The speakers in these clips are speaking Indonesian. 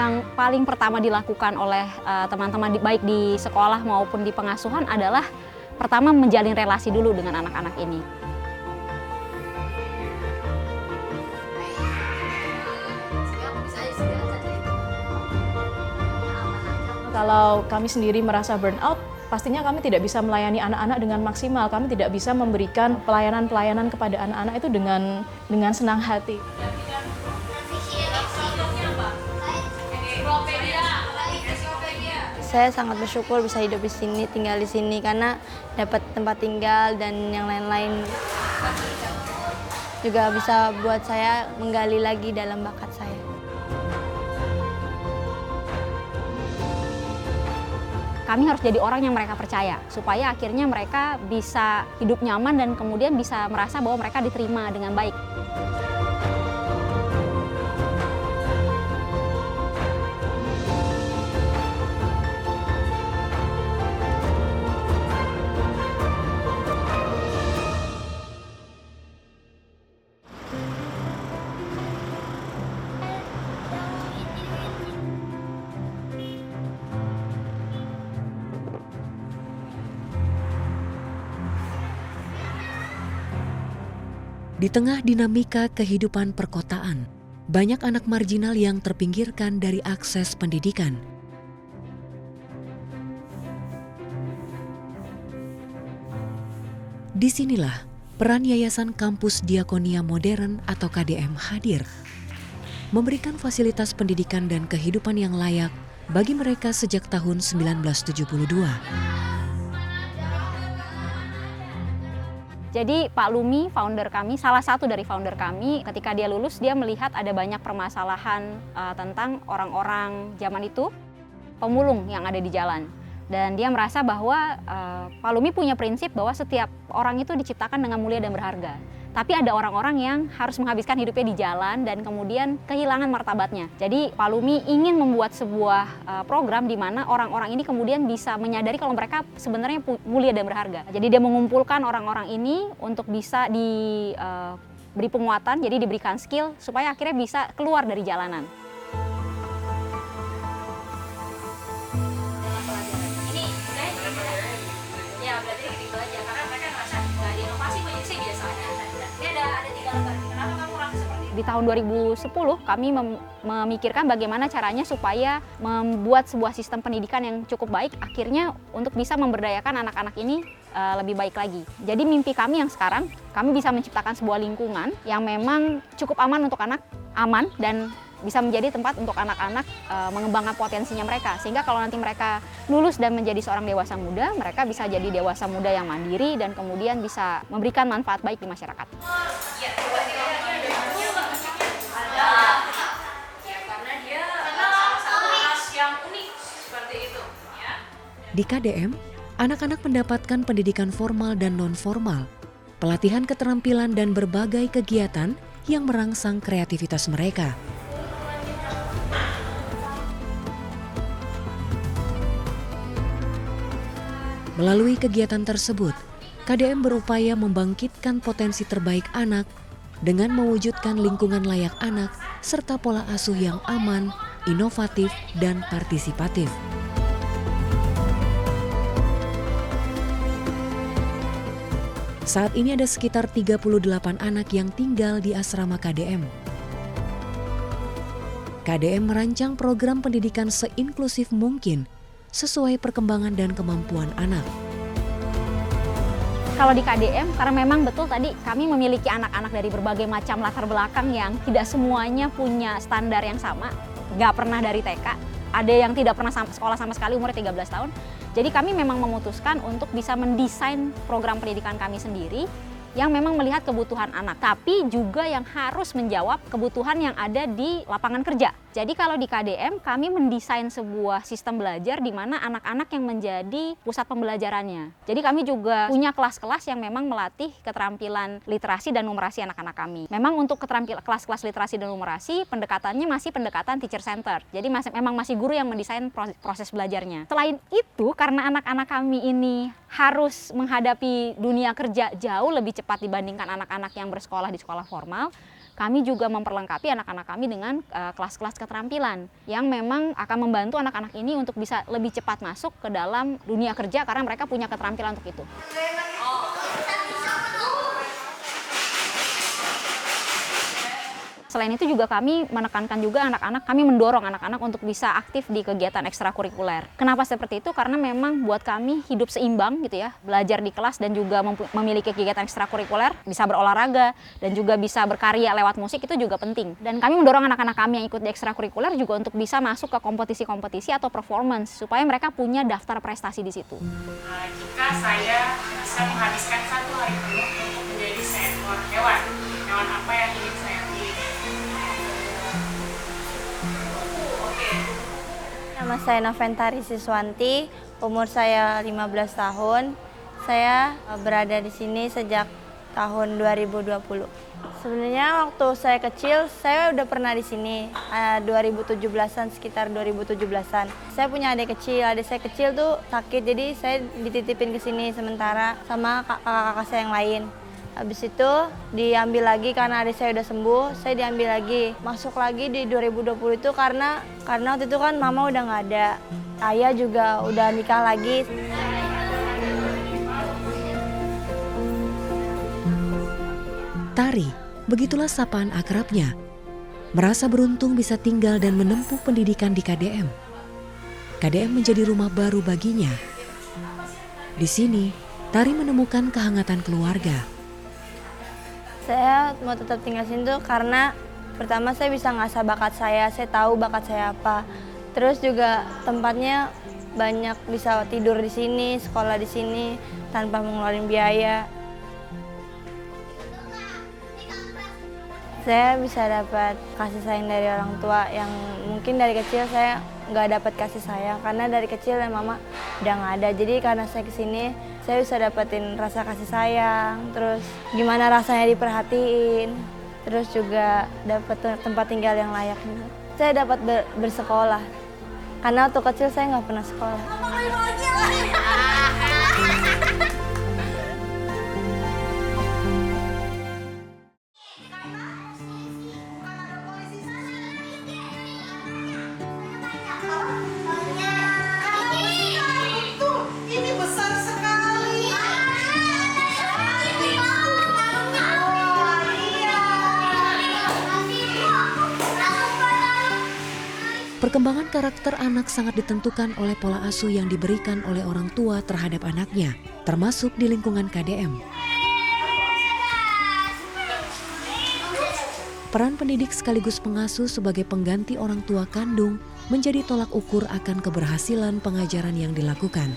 Yang paling pertama dilakukan oleh teman-teman baik di sekolah maupun di pengasuhan adalah pertama menjalin relasi dulu dengan anak-anak ini. Kalau kami sendiri merasa burnout, pastinya kami tidak bisa melayani anak-anak dengan maksimal. Kami tidak bisa memberikan pelayanan-pelayanan kepada anak-anak itu dengan senang hati. Saya sangat bersyukur bisa hidup di sini, tinggal di sini karena dapat tempat tinggal dan yang lain-lain. Juga bisa buat saya menggali lagi dalam bakat saya. Kami harus jadi orang yang mereka percaya, supaya akhirnya mereka bisa hidup nyaman dan kemudian bisa merasa bahwa mereka diterima dengan baik. Di tengah dinamika kehidupan perkotaan, banyak anak marginal yang terpinggirkan dari akses pendidikan. Disinilah peran Yayasan Kampus Diakonia Modern atau KDM hadir, memberikan fasilitas pendidikan dan kehidupan yang layak bagi mereka sejak tahun 1972. Jadi Pak Lumi, founder kami, salah satu dari founder kami, ketika dia lulus dia melihat ada banyak permasalahan tentang orang-orang zaman itu, pemulung yang ada di jalan. Dan dia merasa bahwa Pak Lumi punya prinsip bahwa setiap orang itu diciptakan dengan mulia dan berharga. Tapi ada orang-orang yang harus menghabiskan hidupnya di jalan dan kemudian kehilangan martabatnya. Jadi Pak Lumi ingin membuat sebuah program di mana orang-orang ini kemudian bisa menyadari kalau mereka sebenarnya mulia dan berharga. Jadi dia mengumpulkan orang-orang ini untuk bisa diberi penguatan, jadi diberikan skill supaya akhirnya bisa keluar dari jalanan. Di tahun 2010 kami memikirkan bagaimana caranya supaya membuat sebuah sistem pendidikan yang cukup baik akhirnya untuk bisa memberdayakan anak-anak ini lebih baik lagi. Jadi mimpi kami yang sekarang, kami bisa menciptakan sebuah lingkungan yang memang cukup aman untuk anak, aman dan bisa menjadi tempat untuk anak-anak mengembangkan potensinya mereka. Sehingga kalau nanti mereka lulus dan menjadi seorang dewasa muda, mereka bisa jadi dewasa muda yang mandiri dan kemudian bisa memberikan manfaat baik di masyarakat. Di KDM, anak-anak mendapatkan pendidikan formal dan non-formal, pelatihan keterampilan dan berbagai kegiatan yang merangsang kreativitas mereka. Melalui kegiatan tersebut, KDM berupaya membangkitkan potensi terbaik anak dengan mewujudkan lingkungan layak anak serta pola asuh yang aman, inovatif, dan partisipatif. Saat ini ada sekitar 38 anak yang tinggal di asrama KDM. KDM merancang program pendidikan seinklusif mungkin sesuai perkembangan dan kemampuan anak. Kalau di KDM, karena memang betul tadi kami memiliki anak-anak dari berbagai macam latar belakang yang tidak semuanya punya standar yang sama, nggak pernah dari TK, ada yang tidak pernah sekolah sama sekali umurnya 13 tahun. Jadi kami memang memutuskan untuk bisa mendesain program pendidikan kami sendiri yang memang melihat kebutuhan anak, tapi juga yang harus menjawab kebutuhan yang ada di lapangan kerja. Jadi kalau di KDM kami mendesain sebuah sistem belajar di mana anak-anak yang menjadi pusat pembelajarannya. Jadi kami juga punya kelas-kelas yang memang melatih keterampilan literasi dan numerasi anak-anak kami. Memang untuk kelas-kelas literasi dan numerasi pendekatannya masih pendekatan teacher center. Jadi memang masih guru yang mendesain proses belajarnya. Selain itu, karena anak-anak kami ini harus menghadapi dunia kerja jauh lebih cepat dibandingkan anak-anak yang bersekolah di sekolah formal, Kami juga memperlengkapi anak-anak kami dengan kelas-kelas keterampilan yang memang akan membantu anak-anak ini untuk bisa lebih cepat masuk ke dalam dunia kerja karena mereka punya keterampilan untuk itu. Selain itu juga kami menekankan juga anak-anak, kami mendorong anak-anak untuk bisa aktif di kegiatan ekstrakurikuler. Kenapa seperti itu? Karena memang buat kami hidup seimbang gitu ya, belajar di kelas dan juga memiliki kegiatan ekstrakurikuler, bisa berolahraga dan juga bisa berkarya lewat musik itu juga penting. Dan kami mendorong anak-anak kami yang ikut di ekstrakurikuler juga untuk bisa masuk ke kompetisi-kompetisi atau performance supaya mereka punya daftar prestasi di situ. Jika saya bisa menghabiskan 1 hari penuh untuk menjadi seekor hewan, hewan apa yang ingin saya pilih? Nama saya Noventari Siswanti, umur saya 15 tahun. Saya berada di sini sejak tahun 2020. Sebenarnya waktu saya kecil, saya udah pernah di sini 2017-an, sekitar 2017-an. Saya punya adik saya kecil tuh sakit, jadi saya dititipin ke sini sementara sama kakak-kakak saya yang lain. Habis itu diambil lagi karena adik saya udah sembuh, saya diambil lagi. Masuk lagi di 2020 itu karena waktu itu kan mama udah nggak ada. Ayah juga udah nikah lagi. Tari, begitulah sapaan akrabnya. Merasa beruntung bisa tinggal dan menempuh pendidikan di KDM. KDM menjadi rumah baru baginya. Di sini, Tari menemukan kehangatan keluarga. Saya mau tetap tinggal sini tuh karena pertama saya bisa ngasah bakat saya tahu bakat saya apa. Terus juga tempatnya banyak, bisa tidur di sini, sekolah di sini tanpa mengeluarkan biaya. Saya bisa dapat kasih sayang dari orang tua yang mungkin dari kecil saya nggak dapat kasih sayang karena dari kecil mama udah nggak ada. Jadi karena saya kesini, saya bisa dapetin rasa kasih sayang, terus gimana rasanya diperhatiin, terus juga dapat tempat tinggal yang layak. Saya dapat bersekolah karena waktu kecil saya nggak pernah sekolah. Perkembangan karakter anak sangat ditentukan oleh pola asuh yang diberikan oleh orang tua terhadap anaknya, termasuk di lingkungan KDM. Peran pendidik sekaligus pengasuh sebagai pengganti orang tua kandung menjadi tolak ukur akan keberhasilan pengajaran yang dilakukan.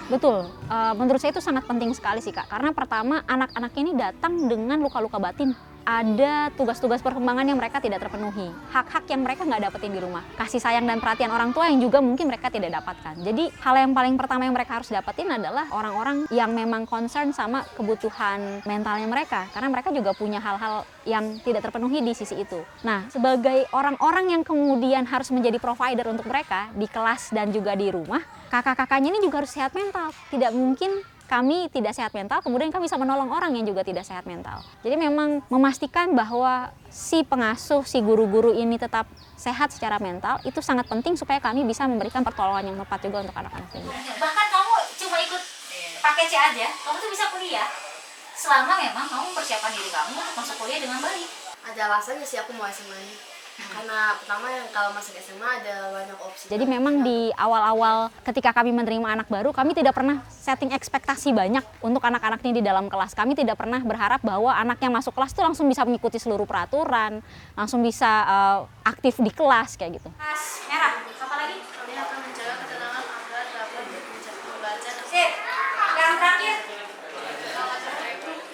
Betul, menurut saya itu sangat penting sekali sih Kak, karena pertama anak-anak ini datang dengan luka-luka batin. Ada tugas-tugas perkembangan yang mereka tidak terpenuhi, hak-hak yang mereka nggak dapetin di rumah, kasih sayang dan perhatian orang tua yang juga mungkin mereka tidak dapatkan. Jadi hal yang paling pertama yang mereka harus dapetin adalah orang-orang yang memang concern sama kebutuhan mentalnya mereka, karena mereka juga punya hal-hal yang tidak terpenuhi di sisi itu. Nah, sebagai orang-orang yang kemudian harus menjadi provider untuk mereka di kelas dan juga di rumah, kakak-kakaknya ini juga harus sehat mental. Tidak mungkin kami tidak sehat mental, kemudian kami bisa menolong orang yang juga tidak sehat mental. Jadi memang memastikan bahwa si pengasuh, si guru-guru ini tetap sehat secara mental, itu sangat penting supaya kami bisa memberikan pertolongan yang tepat juga untuk anak-anak ini. Bahkan kamu cuma ikut pakai C aja, kamu tuh bisa kuliah. Selama memang kamu mempersiapkan diri kamu untuk masuk kuliah dengan baik. Ada alasannya sih aku mau SMA ini. Karena pertama yang kalau masuk SMA ada banyak opsi. Jadi memang di awal-awal ketika kami menerima anak baru, kami tidak pernah setting ekspektasi banyak untuk anak-anak ini di dalam kelas. Kami tidak pernah berharap bahwa anak yang masuk kelas itu langsung bisa mengikuti seluruh peraturan, langsung bisa aktif di kelas kayak gitu. Kelas merah, apa lagi? Kami akan menjaga ketenangan agar dapat membaca. Sip, yang terakhir.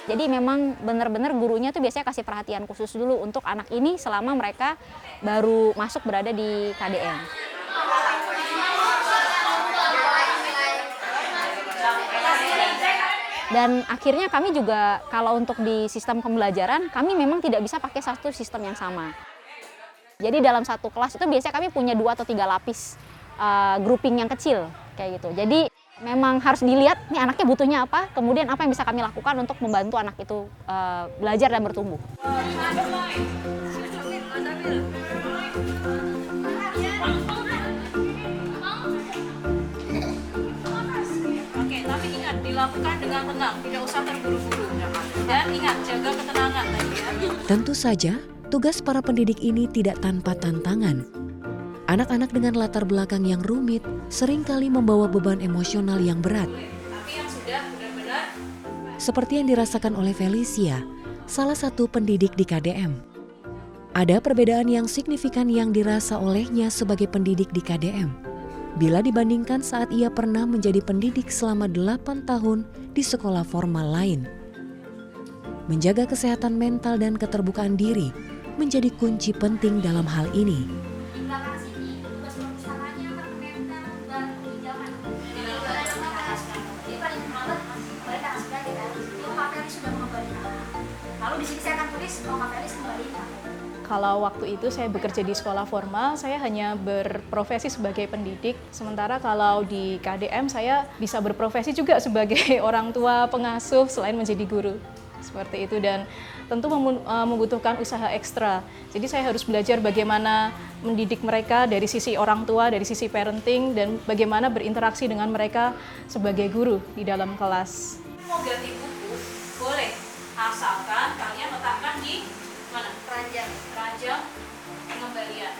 Jadi memang benar-benar gurunya tuh biasanya kasih perhatian khusus dulu untuk anak ini selama mereka baru masuk berada di KDM. Dan akhirnya kami juga kalau untuk di sistem pembelajaran, kami memang tidak bisa pakai satu sistem yang sama. Jadi dalam satu kelas itu biasanya kami punya 2 atau 3 lapis grouping yang kecil kayak gitu. Jadi Memang harus dilihat nih anaknya butuhnya apa, kemudian apa yang bisa kami lakukan untuk membantu anak itu belajar dan bertumbuh. Oke, tapi ingat dilakukan dengan tenang, tidak usah terburu-buru. Dan ingat jaga ketenangan tadi ya. Tentu saja, tugas para pendidik ini tidak tanpa tantangan. Anak-anak dengan latar belakang yang rumit seringkali membawa beban emosional yang berat. Tapi yang sudah benar-benar Seperti yang dirasakan oleh Felicia, salah satu pendidik di KDM. Ada perbedaan yang signifikan yang dirasa olehnya sebagai pendidik di KDM, bila dibandingkan saat ia pernah menjadi pendidik selama 8 tahun di sekolah formal lain. Menjaga kesehatan mental dan keterbukaan diri menjadi kunci penting dalam hal ini. Di belakang sini tugas perpustakaannya perkementan dan pinjaman. Jadi paling malam mereka kasih lagi kan. Itu Kak Felis sudah mengembalikan. Lalu di sini saya akan tulis kalau Kak Felis kembalikan. Kalau waktu itu saya bekerja di sekolah formal, saya hanya berprofesi sebagai pendidik. Sementara kalau di KDM saya bisa berprofesi juga sebagai orang tua pengasuh selain menjadi guru. Seperti itu, dan tentu membutuhkan usaha ekstra. Jadi saya harus belajar bagaimana mendidik mereka dari sisi orang tua, dari sisi parenting, dan bagaimana berinteraksi dengan mereka sebagai guru di dalam kelas. Mau ganti buku? Boleh, asalkan kalian letakkan di mana? Keranjang pengembalian.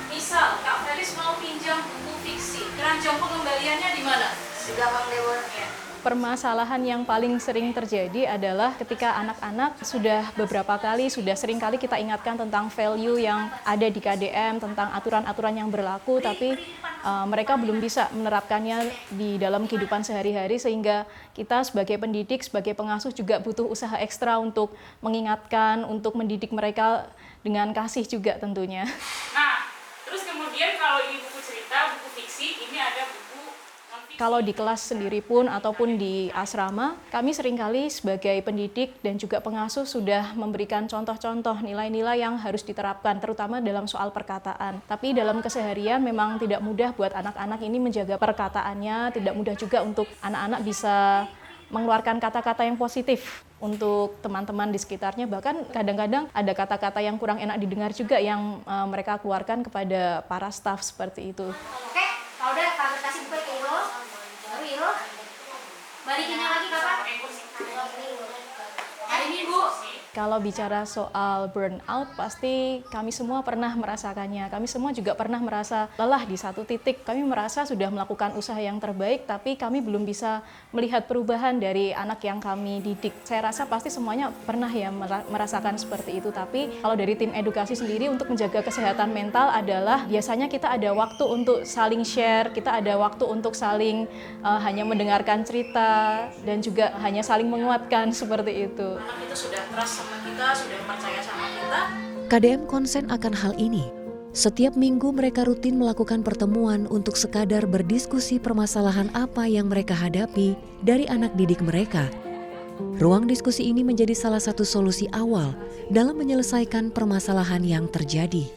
Misal Kak Felis mau pinjam buku fiksi, keranjang pengembaliannya di mana? Di belakang dewan. Ya. Permasalahan yang paling sering terjadi adalah ketika anak-anak sudah beberapa kali, sudah sering kali kita ingatkan tentang value yang ada di KDM, tentang aturan-aturan yang berlaku, tapi mereka belum bisa menerapkannya di dalam kehidupan sehari-hari, sehingga kita sebagai pendidik, sebagai pengasuh juga butuh usaha ekstra untuk mengingatkan, untuk mendidik mereka dengan kasih juga tentunya. Nah, terus kemudian kalau ini buku cerita, buku fiksi, ini ada buku non-fiksi. Kalau di kelas sendiri pun ataupun di asrama, kami seringkali sebagai pendidik dan juga pengasuh sudah memberikan contoh-contoh nilai-nilai yang harus diterapkan, terutama dalam soal perkataan. Tapi dalam keseharian memang tidak mudah buat anak-anak ini menjaga perkataannya, tidak mudah juga untuk anak-anak bisa mengeluarkan kata-kata yang positif untuk teman-teman di sekitarnya. Bahkan kadang-kadang ada kata-kata yang kurang enak didengar juga yang mereka keluarkan kepada para staf seperti itu. Oke, kalau udah Kak kasih buku ke Iro. Baru Iro balikinnya lagi kapan? Hari Minggu. Kalau bicara soal burnout, pasti kami semua pernah merasakannya. Kami semua juga pernah merasa lelah di satu titik. Kami merasa sudah melakukan usaha yang terbaik, tapi kami belum bisa melihat perubahan dari anak yang kami didik. Saya rasa pasti semuanya pernah ya merasakan seperti itu. Tapi kalau dari tim edukasi sendiri, untuk menjaga kesehatan mental adalah biasanya kita ada waktu untuk saling share, kita ada waktu untuk saling hanya mendengarkan cerita, dan juga hanya saling menguatkan seperti itu. Anak itu sudah trust sama kita, sudah percaya sama kita. KDM konsen akan hal ini. Setiap minggu mereka rutin melakukan pertemuan untuk sekadar berdiskusi permasalahan apa yang mereka hadapi dari anak didik mereka. Ruang diskusi ini menjadi salah satu solusi awal dalam menyelesaikan permasalahan yang terjadi.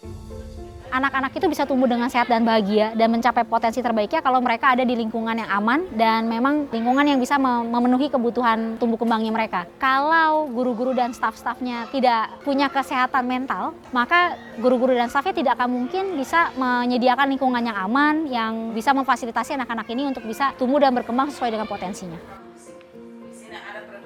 Anak-anak itu bisa tumbuh dengan sehat dan bahagia dan mencapai potensi terbaiknya kalau mereka ada di lingkungan yang aman dan memang lingkungan yang bisa memenuhi kebutuhan tumbuh kembangnya mereka. Kalau guru-guru dan staf-stafnya tidak punya kesehatan mental, maka guru-guru dan stafnya tidak akan mungkin bisa menyediakan lingkungan yang aman yang bisa memfasilitasi anak-anak ini untuk bisa tumbuh dan berkembang sesuai dengan potensinya.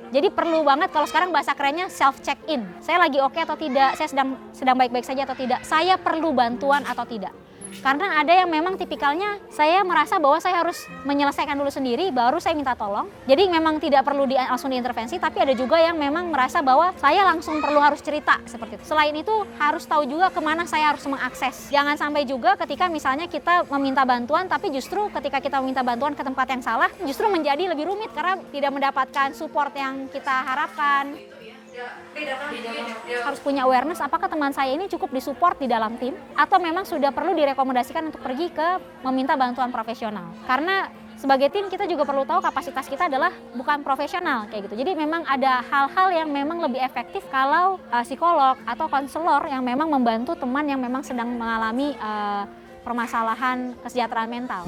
Jadi perlu banget kalau sekarang bahasa kerennya self check in. Saya lagi oke atau tidak, saya sedang baik-baik saja atau tidak, saya perlu bantuan atau tidak. Karena ada yang memang tipikalnya saya merasa bahwa saya harus menyelesaikan dulu sendiri baru saya minta tolong. Jadi memang tidak perlu langsung diintervensi, tapi ada juga yang memang merasa bahwa saya langsung perlu harus cerita seperti itu. Selain itu harus tahu juga kemana saya harus mengakses. Jangan sampai juga ketika misalnya kita meminta bantuan, tapi justru ketika kita meminta bantuan ke tempat yang salah justru menjadi lebih rumit karena tidak mendapatkan support yang kita harapkan. Harus punya awareness apakah teman saya ini cukup disupport di dalam tim atau memang sudah perlu direkomendasikan untuk pergi ke meminta bantuan profesional. Karena sebagai tim kita juga perlu tahu kapasitas kita adalah bukan profesional kayak gitu. Jadi memang ada hal-hal yang memang lebih efektif kalau psikolog atau konselor yang memang membantu teman yang memang sedang mengalami permasalahan kesejahteraan mental.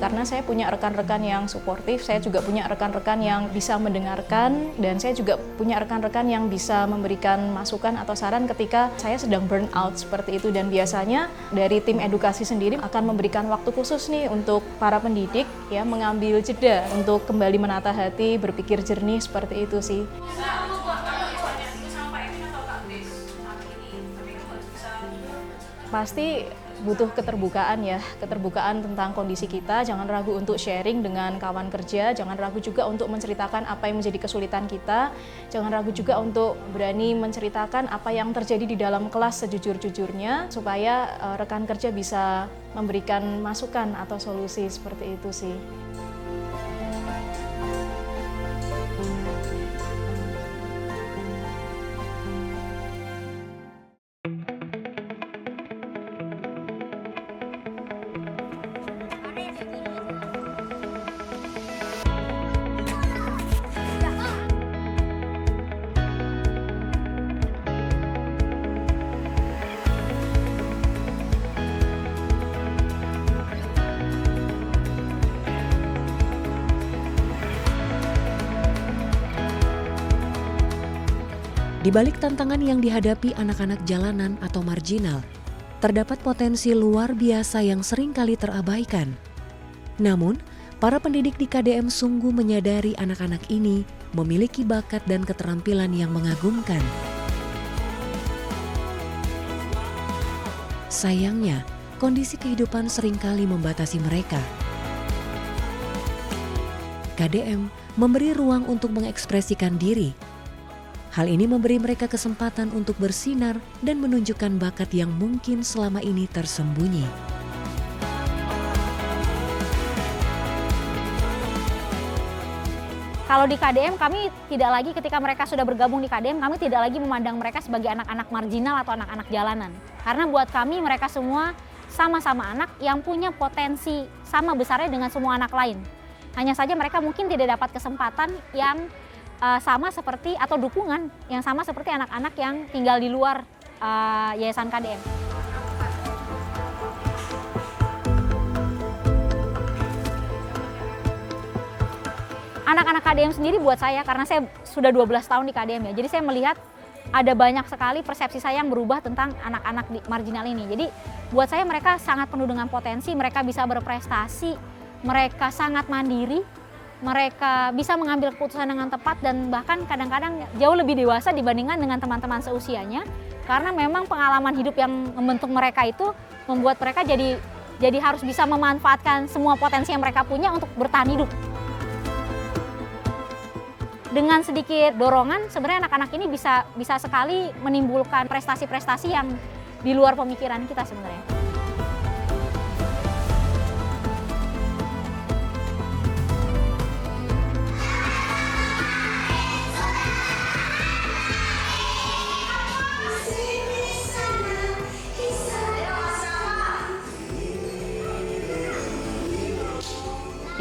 karena saya punya rekan-rekan yang suportif, saya juga punya rekan-rekan yang bisa mendengarkan, dan saya juga punya rekan-rekan yang bisa memberikan masukan atau saran ketika saya sedang burn out seperti itu. Dan biasanya dari tim edukasi sendiri akan memberikan waktu khusus nih untuk para pendidik ya, mengambil jeda untuk kembali menata hati, berpikir jernih, seperti itu sih. Pasti butuh keterbukaan ya, keterbukaan tentang kondisi kita, jangan ragu untuk sharing dengan kawan kerja, jangan ragu juga untuk menceritakan apa yang menjadi kesulitan kita, jangan ragu juga untuk berani menceritakan apa yang terjadi di dalam kelas sejujur-jujurnya, supaya rekan kerja bisa memberikan masukan atau solusi, seperti itu sih. Di balik tantangan yang dihadapi anak-anak jalanan atau marginal, terdapat potensi luar biasa yang seringkali terabaikan. Namun, para pendidik di KDM sungguh menyadari anak-anak ini memiliki bakat dan keterampilan yang mengagumkan. Sayangnya, kondisi kehidupan seringkali membatasi mereka. KDM memberi ruang untuk mengekspresikan diri. Hal ini memberi mereka kesempatan untuk bersinar dan menunjukkan bakat yang mungkin selama ini tersembunyi. Kalau di KDM kami tidak lagi, ketika mereka sudah bergabung di KDM, kami tidak lagi memandang mereka sebagai anak-anak marginal atau anak-anak jalanan. Karena buat kami mereka semua sama-sama anak yang punya potensi sama besarnya dengan semua anak lain. Hanya saja mereka mungkin tidak dapat kesempatan yang sama seperti atau dukungan yang sama seperti anak-anak yang tinggal di luar Yayasan KDM. Anak-anak KDM sendiri buat saya, karena saya sudah 12 tahun di KDM ya, jadi saya melihat ada banyak sekali persepsi saya yang berubah tentang anak-anak marginal ini. Jadi buat saya mereka sangat penuh dengan potensi, mereka bisa berprestasi, mereka sangat mandiri, mereka bisa mengambil keputusan dengan tepat dan bahkan kadang-kadang jauh lebih dewasa dibandingkan dengan teman-teman seusianya, karena memang pengalaman hidup yang membentuk mereka itu membuat mereka jadi harus bisa memanfaatkan semua potensi yang mereka punya untuk bertahan hidup. Dengan sedikit dorongan sebenarnya anak-anak ini bisa sekali menimbulkan prestasi-prestasi yang di luar pemikiran kita sebenarnya.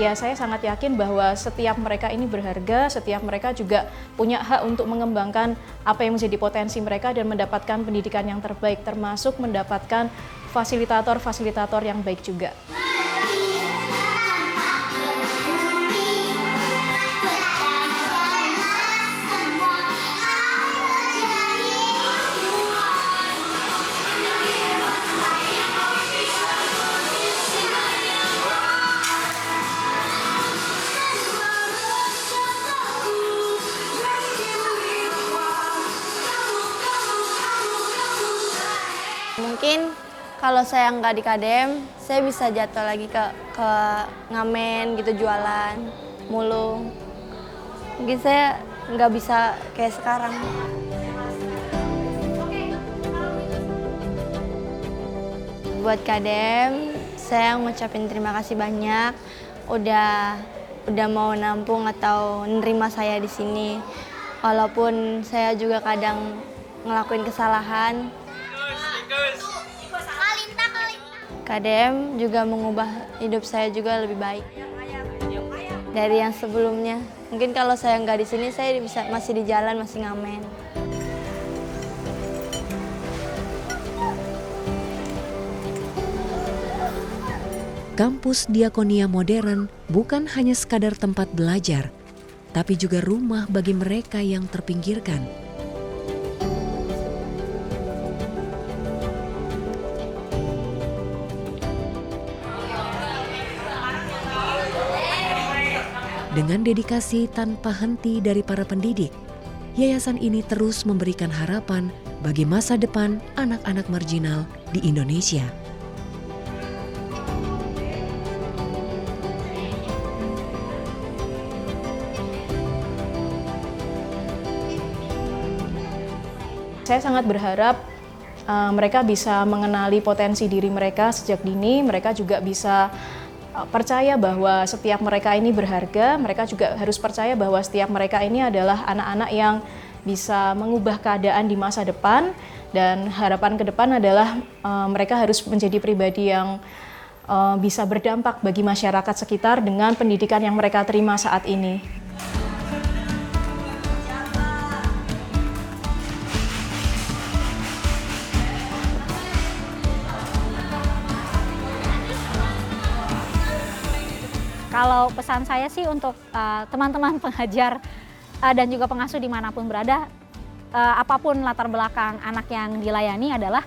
Ya, saya sangat yakin bahwa setiap mereka ini berharga, setiap mereka juga punya hak untuk mengembangkan apa yang menjadi potensi mereka dan mendapatkan pendidikan yang terbaik, termasuk mendapatkan fasilitator-fasilitator yang baik juga. Mungkin kalau saya nggak di KDM, saya bisa jatuh lagi ke ngamen gitu, jualan, mulung. Mungkin saya nggak bisa kayak sekarang. Buat KDM, saya ngucapin terima kasih banyak udah mau nampung atau nerima saya di sini. Walaupun saya juga kadang ngelakuin kesalahan. KDM juga mengubah hidup saya juga lebih baik dari yang sebelumnya. Mungkin kalau saya nggak di sini, saya masih di jalan, masih ngamen. Kampus Diakonia Modern bukan hanya sekadar tempat belajar, tapi juga rumah bagi mereka yang terpinggirkan. Dengan dedikasi tanpa henti dari para pendidik, yayasan ini terus memberikan harapan bagi masa depan anak-anak marginal di Indonesia. Saya sangat berharap mereka bisa mengenali potensi diri mereka sejak dini. Mereka juga bisa percaya bahwa setiap mereka ini berharga. Mereka juga harus percaya bahwa setiap mereka ini adalah anak-anak yang bisa mengubah keadaan di masa depan. Dan harapan ke depan adalah mereka harus menjadi pribadi yang bisa berdampak bagi masyarakat sekitar dengan pendidikan yang mereka terima saat ini. Kalau pesan saya sih untuk teman-teman pengajar dan juga pengasuh dimanapun berada, apapun latar belakang anak yang dilayani adalah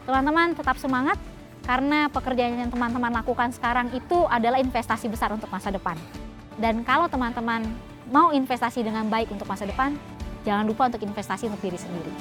teman-teman tetap semangat karena pekerjaan yang teman-teman lakukan sekarang itu adalah investasi besar untuk masa depan. Dan kalau teman-teman mau investasi dengan baik untuk masa depan, jangan lupa untuk investasi untuk diri sendiri.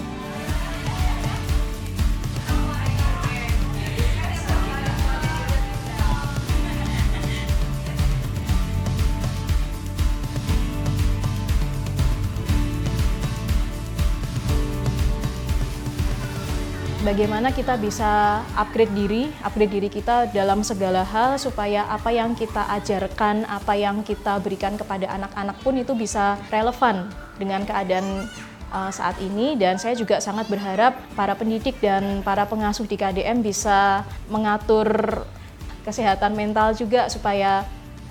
Bagaimana kita bisa upgrade diri kita dalam segala hal supaya apa yang kita ajarkan, apa yang kita berikan kepada anak-anak pun itu bisa relevan dengan keadaan saat ini. Dan saya juga sangat berharap para pendidik dan para pengasuh di KDM bisa mengatur kesehatan mental juga supaya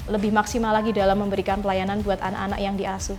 lebih maksimal lagi dalam memberikan pelayanan buat anak-anak yang diasuh.